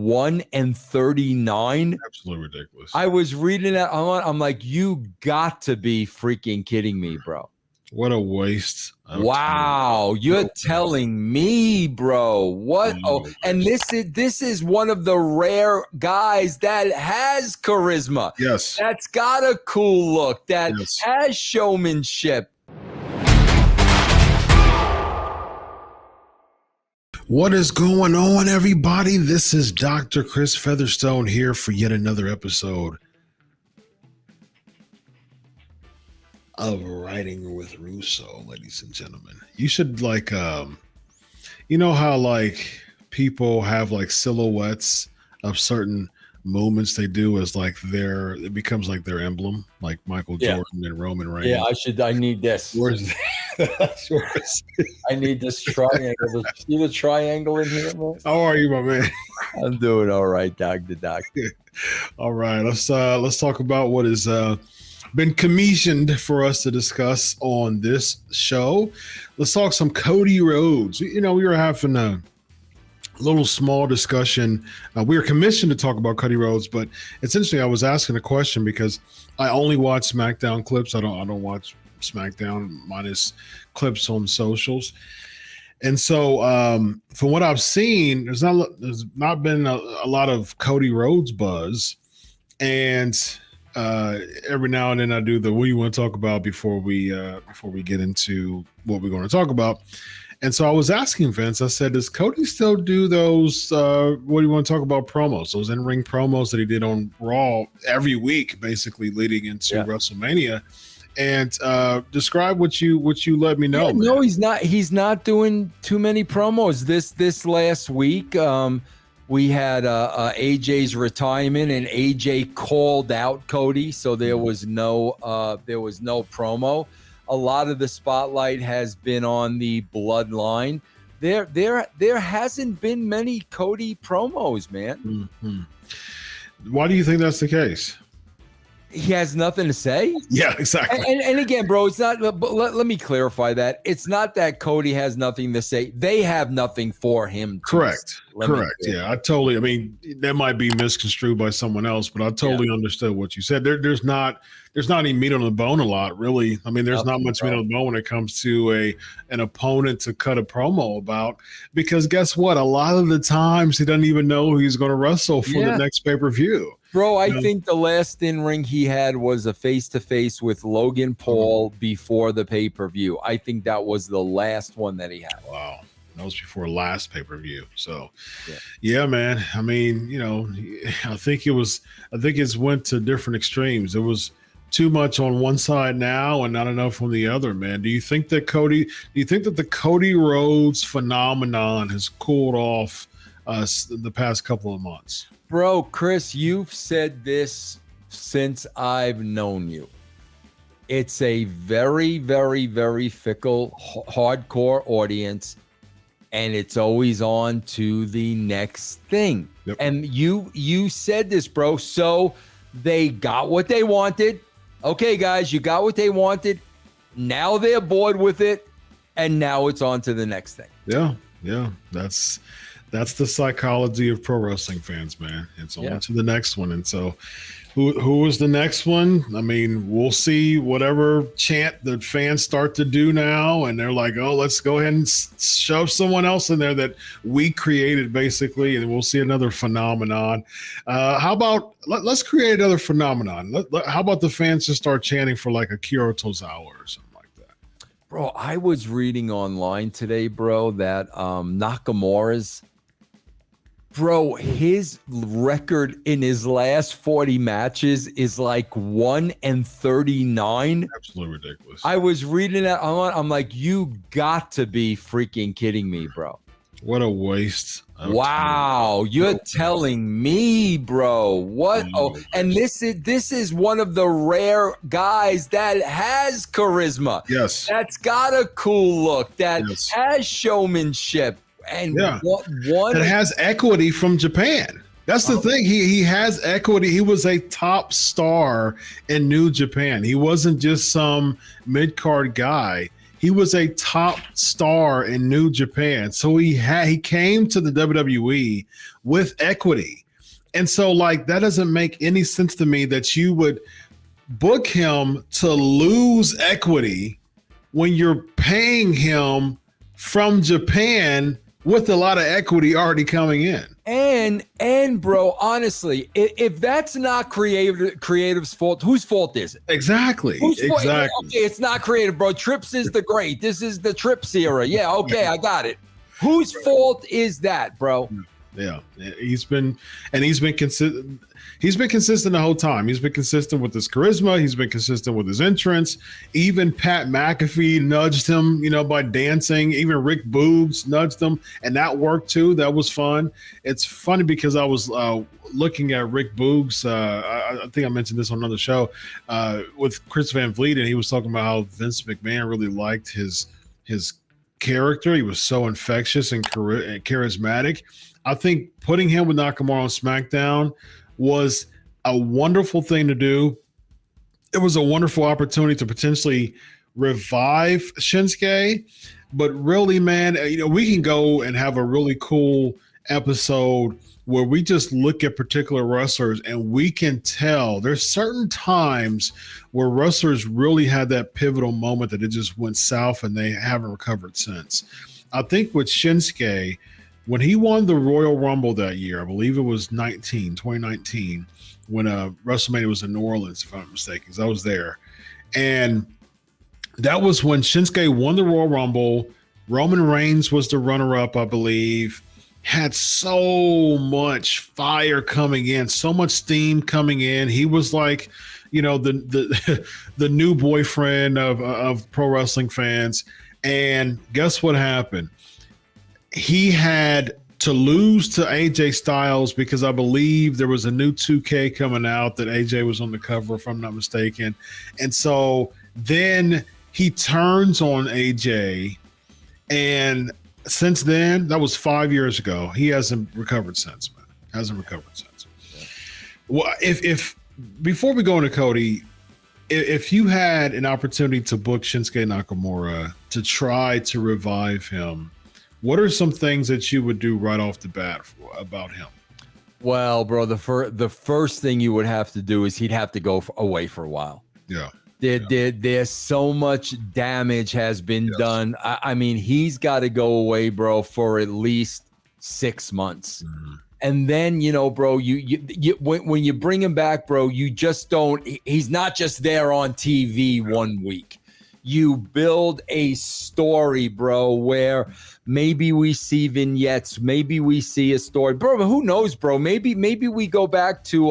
1-39. Absolutely ridiculous. I was reading that. I'm like, you got to be freaking kidding me, bro. What a waste. Wow, you're telling me, bro. What? Oh, and this is one of the rare guys that has charisma. Yes. That's got a cool look, that has showmanship. What is going on, everybody? This is Dr. Chris Featherstone here for yet another episode of Writing with Russo, ladies and gentlemen. You should you know how people have silhouettes of certain movements they do as it becomes their emblem, like Michael Jordan and Roman Reigns. Yeah, I need this. Where's I need this triangle. See the triangle in here, man? How are you, my man? I'm doing all right, Doctor. All right, let's talk about what has been commissioned for us to discuss on this show. Let's talk some Cody Rhodes. You know, we were having a little small discussion. We were commissioned to talk about Cody Rhodes, but it's interesting. I was asking a question because I only watch SmackDown clips. I don't watch SmackDown minus clips on socials. And so from what I've seen, there's not been a lot of Cody Rhodes buzz. And every now and then I do the what do you want to talk about before we get into what we're going to talk about. And so I was asking Vince, I said, does Cody still do those what do you want to talk about promos, those in-ring promos that he did on Raw every week, basically leading into WrestleMania? And describe what you let me know. No, he's not doing too many promos. This last week, we had AJ's retirement, and AJ called out Cody, so there was no promo. A lot of the spotlight has been on the bloodline. There hasn't been many Cody promos, man. Mm-hmm. Why do you think that's the case? He has nothing to say. Yeah, exactly. And again, bro, it's not. But let me clarify that it's not that Cody has nothing to say. They have nothing for him. Correct. Yeah, I totally. I mean, that might be misconstrued by someone else, but I totally understood what you said. There's not any meat on the bone a lot, really. I mean, there's not much meat on the bone when it comes to an opponent to cut a promo about, because guess what? A lot of the times he doesn't even know who he's going to wrestle for the next pay-per-view. Bro, I think the last in-ring he had was a face-to-face with Logan Paul before the pay-per-view. I think that was the last one that he had. Wow. That was before last pay-per-view. So, yeah, man. I mean, you know, I think it's went to different extremes. It was too much on one side now and not enough on the other, man. Do you think that the Cody Rhodes phenomenon has cooled off the past couple of months? Bro, Chris, you've said this since I've known you. It's a very, very, very fickle, hardcore audience, and it's always on to the next thing. Yep. And you said this, bro. So they got what they wanted. Okay, guys, you got what they wanted. Now they're bored with it, and now it's on to the next thing. Yeah. That's the psychology of pro wrestling fans, man. It's on to the next one. And so who is the next one? I mean, we'll see whatever chant the fans start to do now. And they're like, oh, let's go ahead and shove someone else in there that we created, basically. And we'll see another phenomenon. How about let's create another phenomenon? How about the fans just start chanting for like Akira Tozawa or something like that? Bro, I was reading online today, bro, that Nakamura's his record in his last 40 matches is like 1-39. Absolutely ridiculous. I was reading that. I'm like, you got to be freaking kidding me, bro. What a waste. Wow, you're telling me, bro. What? Oh, and this is one of the rare guys that has charisma. Yes. That's got a cool look, that has showmanship. And that has equity from Japan. That's the thing. He has equity. He was a top star in New Japan. He wasn't just some mid-card guy. He was a top star in New Japan. So he came to the WWE with equity. And so like that doesn't make any sense to me that you would book him to lose equity when you're paying him from Japan with a lot of equity already coming in. And bro, honestly, if that's not creative's fault, whose fault is it? Exactly. Okay, it's not creative, bro. Trips is the great. This is the Trips era. Yeah, okay, I got it. Whose fault is that, bro? Yeah, he's been consistent. He's been consistent the whole time. He's been consistent with his charisma. He's been consistent with his entrance. Even Pat McAfee nudged him, by dancing. Even Rick Boogs nudged him, and that worked too. That was fun. It's funny because I was looking at Rick Boogs. I think I mentioned this on another show with Chris Van Vliet, and he was talking about how Vince McMahon really liked his character. He was so infectious and charismatic. I think putting him with Nakamura on SmackDown was a wonderful thing to do. It was a wonderful opportunity to potentially revive Shinsuke. But really, man, we can go and have a really cool episode where we just look at particular wrestlers and we can tell there's certain times where wrestlers really had that pivotal moment that it just went south and they haven't recovered since. I think with Shinsuke, when he won the Royal Rumble that year, I believe it was 2019, when WrestleMania was in New Orleans, if I'm not mistaken, because I was there. And that was when Shinsuke won the Royal Rumble. Roman Reigns was the runner-up, I believe. Had so much fire coming in, so much steam coming in. He was like, the new boyfriend of pro wrestling fans. And guess what happened? He had to lose to AJ Styles because I believe there was a new 2K coming out that AJ was on the cover, if I'm not mistaken. And so then he turns on AJ, and since then, that was 5 years ago, he hasn't recovered since, man. Yeah. Well, if before we go into Cody, if you had an opportunity to book Shinsuke Nakamura to try to revive him, what are some things that you would do right off the bat about him? Well, bro, the first thing you would have to do is he'd have to go away for a while. Yeah. There's so much damage has been done. I mean, he's got to go away, bro, for at least 6 months. Mm-hmm. And then, bro, when you bring him back, bro, you just don't. He's not just there on TV 1 week. You build a story, bro, where maybe we see vignettes, maybe we see a story, bro. But who knows, bro? Maybe we go back to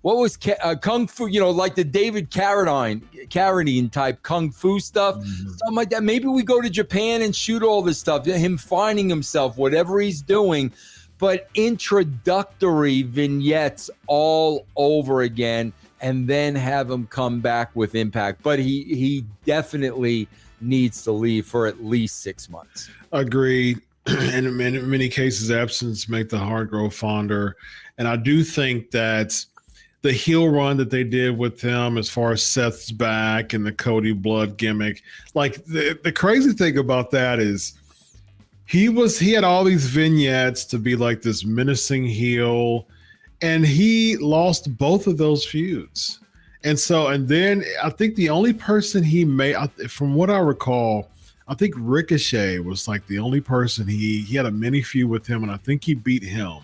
what was Kung Fu, like the David Carradine type Kung Fu stuff, something like that. Maybe we go to Japan and shoot all this stuff, him finding himself, whatever he's doing, but introductory vignettes all over again, and then have him come back with Impact. But he definitely needs to leave for at least 6 months. Agreed. And in many cases, absence make the heart grow fonder. And I do think that the heel run that they did with him as far as Seth's back and the Cody Blood gimmick, like the crazy thing about that is he had all these vignettes to be like this menacing heel, and he lost both of those feuds. And then I think the only person he made, from what I recall, I think Ricochet was like the only person he had a mini feud with him, and I think he beat him.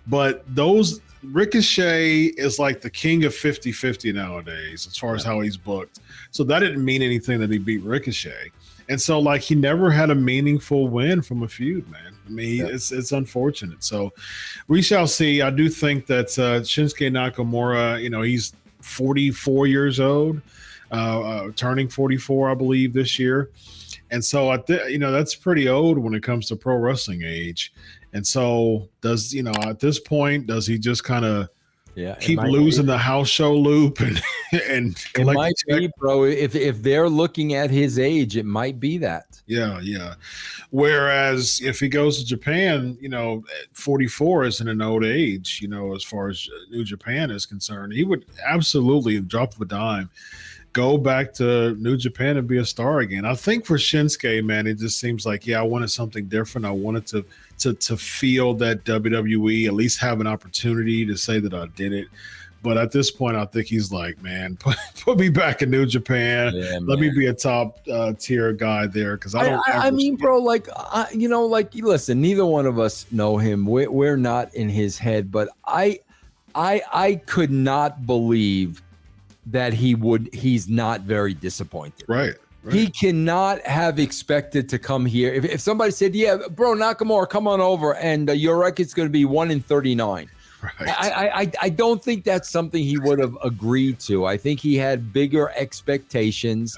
But Ricochet is like the king of 50-50 nowadays as far as how he's booked. So that didn't mean anything that he beat Ricochet. And so like he never had a meaningful win from a feud, man. I mean, it's unfortunate. So we shall see. I do think that Shinsuke Nakamura, he's 44 years old, turning 44, I believe, this year. And so that's pretty old when it comes to pro wrestling age. And so at this point, does he just kind of keep losing the house show loop and it might be, bro. If they're looking at his age, it might be that. Yeah. Whereas if he goes to Japan, 44 isn't an old age, as far as New Japan is concerned. He would absolutely drop of a dime go back to New Japan and be a star again. I think for Shinsuke, man, it just seems like, I wanted something different. I wanted to feel that WWE at least have an opportunity to say that I did it. But at this point, I think he's like, man, put me back in New Japan. Yeah, Let me be a top tier guy there, because I mean, bro, like, listen, neither one of us know him. We're not in his head, but I could not believe that he's not very disappointed. Right. He cannot have expected to come here. If somebody said, yeah, bro, Nakamura, come on over, and your record's going to be 1-39. Right. I don't think that's something he would have agreed to. I think he had bigger expectations.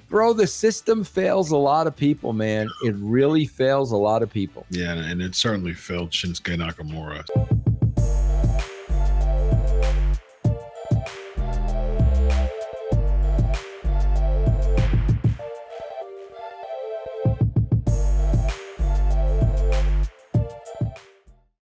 Bro, the system fails a lot of people, man. It really fails a lot of people. Yeah, and it certainly failed Shinsuke Nakamura.